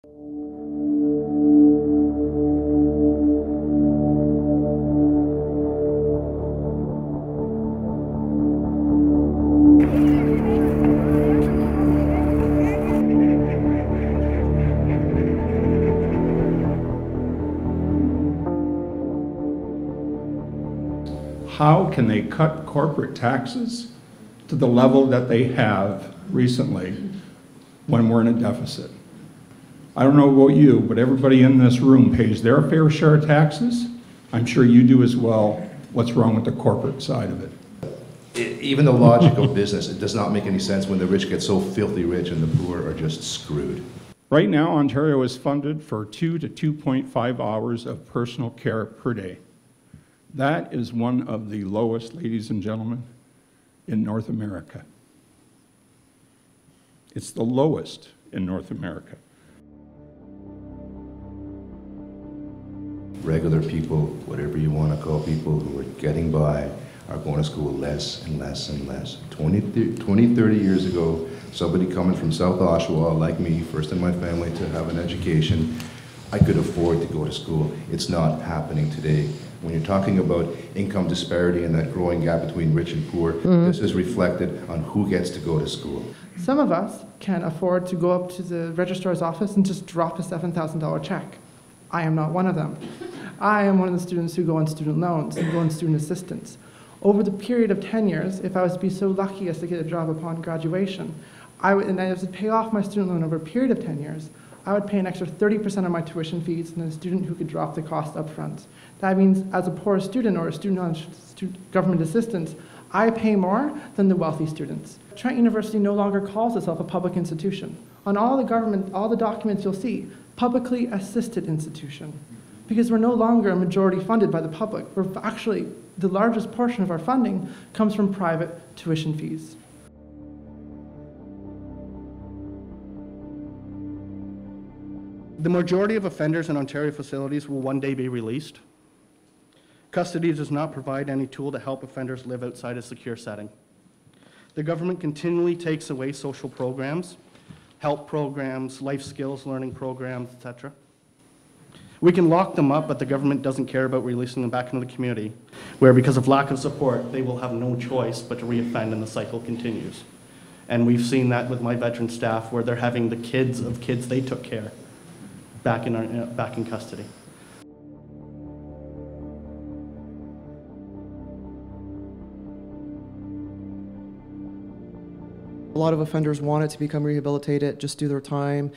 How can they cut corporate taxes to the level that they have recently when we're in a deficit? I don't know about you, but everybody in this room pays their fair share of taxes. I'm sure you do as well. What's wrong with the corporate side of it? Even the logic of business, it does not make any sense when the rich get so filthy rich and the poor are just screwed. Right now, Ontario is funded for 2 to 2.5 hours of personal care per day. That is one of the lowest, ladies and gentlemen, in North America. It's the lowest in North America. Regular people, whatever you want to call people who are getting by, are going to school less and less and less. 20, 30 years ago, somebody coming from South Oshawa, like me, first in my family to have an education, I could afford to go to school. It's not happening today. When you're talking about income disparity and that growing gap between rich and poor, this is reflected on who gets to go to school. Some of us can afford to go up to the registrar's office and just drop a $7,000 check. I am not one of them. I am one of the students who go on student loans and go on student assistance. Over the period of 10 years, if I was to be so lucky as to get a job upon graduation, I was to pay off my student loan over a period of 10 years, I would pay an extra 30% of my tuition fees than a student who could drop the cost up front. That means as a poor student or a student on government assistance, I pay more than the wealthy students. Trent University no longer calls itself a public institution. On all the documents you'll see, publicly assisted institution. Because we're no longer a majority funded by the public. We're actually, the largest portion of our funding comes from private tuition fees. The majority of offenders in Ontario facilities will one day be released. Custody does not provide any tool to help offenders live outside a secure setting. The government continually takes away social programs, help programs, life skills learning programs, etc. We can lock them up, but the government doesn't care about releasing them back into the community, where because of lack of support, they will have no choice but to reoffend and the cycle continues. And we've seen that with my veteran staff, where they're having the kids of kids they took care back in custody. A lot of offenders wanted to become rehabilitated, just do their time,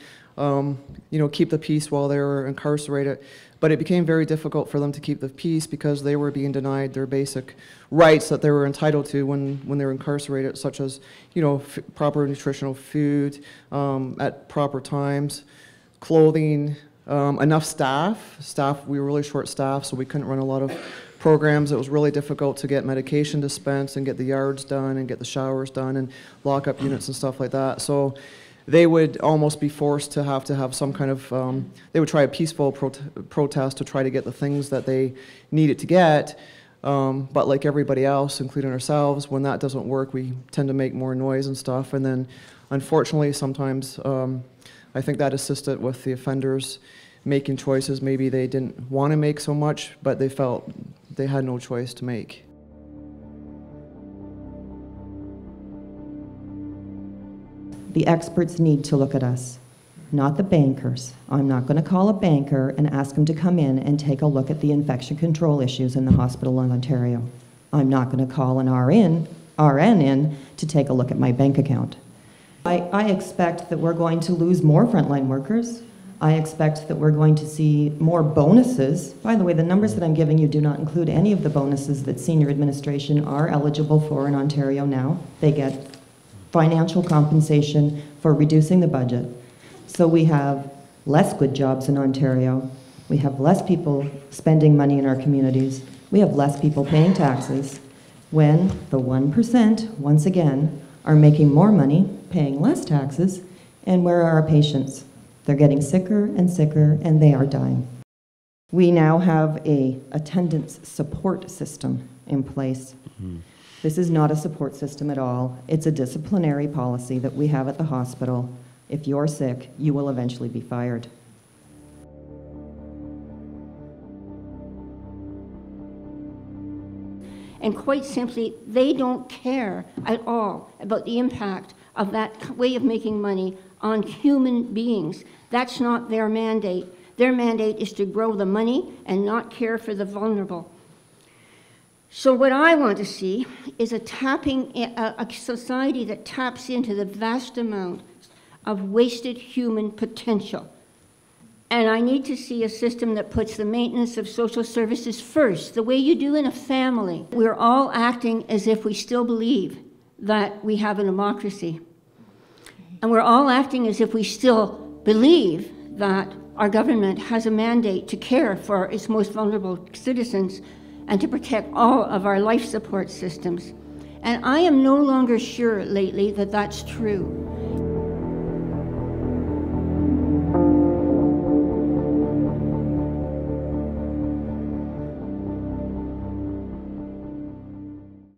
keep the peace while they were incarcerated. But it became very difficult for them to keep the peace because they were being denied their basic rights that they were entitled to when they were incarcerated, such as, proper nutritional food at proper times, clothing, enough staff. We were really short staffed, so we couldn't run a lot of programs. It was really difficult to get medication dispensed and get the yards done and get the showers done and lock-up units and stuff like that. So they would almost be forced to have some kind of, they would try a peaceful protest to try to get the things that they needed to get. But like everybody else, including ourselves, when that doesn't work, we tend to make more noise and stuff. And then, unfortunately, sometimes I think that assisted with the offenders making choices maybe they didn't want to make so much, but they felt they had no choice to make. The experts need to look at us, not the bankers. I'm not going to call a banker and ask him to come in and take a look at the infection control issues in the hospital in Ontario. I'm not going to call an RN in to take a look at my bank account. I expect that we're going to lose more frontline workers. I expect that we're going to see more bonuses. By the way, the numbers that I'm giving you do not include any of the bonuses that senior administration are eligible for in Ontario now. They get financial compensation for reducing the budget. So we have less good jobs in Ontario. We have less people spending money in our communities. We have less people paying taxes when the 1%, once again, are making more money, paying less taxes, and where are our patients? They're getting sicker and sicker, and they are dying. We now have an attendance support system in place. This is not a support system at all. It's a disciplinary policy that we have at the hospital. If you're sick, you will eventually be fired. And quite simply, they don't care at all about the impact of that way of making money on human beings. That's not their mandate. Their mandate is to grow the money and not care for the vulnerable. So what I want to see is a society that taps into the vast amount of wasted human potential. And I need to see a system that puts the maintenance of social services first, the way you do in a family. We're all acting as if we still believe that we have a democracy. And we're all acting as if we still believe that our government has a mandate to care for its most vulnerable citizens and to protect all of our life support systems. And I am no longer sure lately that that's true.